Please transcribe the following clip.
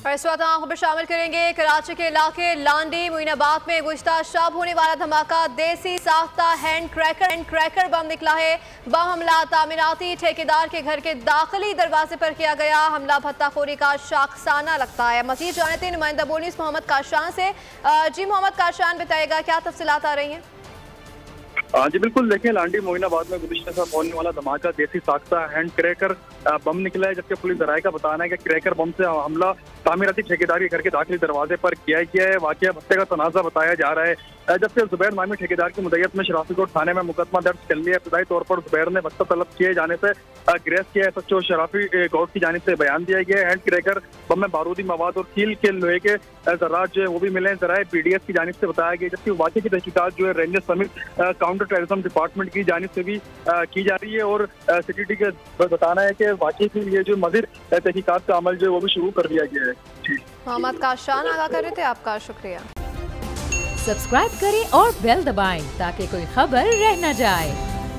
और इस वक्त खबर शामिल करेंगे कराची के इलाके लांडी मोइनाबाद में गुज़िश्ता शब होने वाला धमाका देसी साख्ता हैंड क्रैकर बम निकला है। बम हमला तामीराती ठेकेदार के घर के दाखिली दरवाजे पर किया गया। हमला भत्ताखोरी का शाखसाना लगता है। मज़ीद जानते हैं नुमाइंदा बोनीस मोहम्मद काशान से। जी मोहम्मद काशान, बताएगा क्या तफसीलात आ रही हैं? जी बिल्कुल, देखिए लांडी मोइनाबाद में गुज़िश्ता शब होने वाला धमाका देसी साख्ता हैंड क्रैकर बम निकला है, जबकि पुलिस ज़राए का बताना है कि क्रैकर बम से हमला तामीराती ठेकेदार के घर के दाखिली दरवाजे पर किया गया है। वाक़या भत्ते का तनाज़ा बताया जा रहा है, जबकि जुबैर नामी ठेकेदार की मुद्दत में शराफी कोट थाने में मुकदमा दर्ज कर लिया। इब्तदाई तौर पर जुबैर ने भत्ता तलब किए जाने से ग्रेस किया है। सच्चो शराफी कोट की जानिब से बयान दिया गया है। हैंड क्रैकर बम में बारूदी मवाद और कील के लोहे के जरात जो है वो भी मिले हैं। ज़राए PDS की जानिब से बताया गया, जबकि वाक़े की तहकीकात जो है रेंजर्स समेत काउंटर टेररिज्म डिपार्टमेंट की जानिब से भी की जा रही है। और CTT के बताना है कि वाक़े के लिए जो मज़ीद तहकीकात का अमल जो है वो भी शुरू कर दिया गया है। मोहम्मद काशान आगाह कर रहे थे, आपका शुक्रिया। सब्सक्राइब करें और बेल दबाएं ताकि कोई खबर रह न जाए।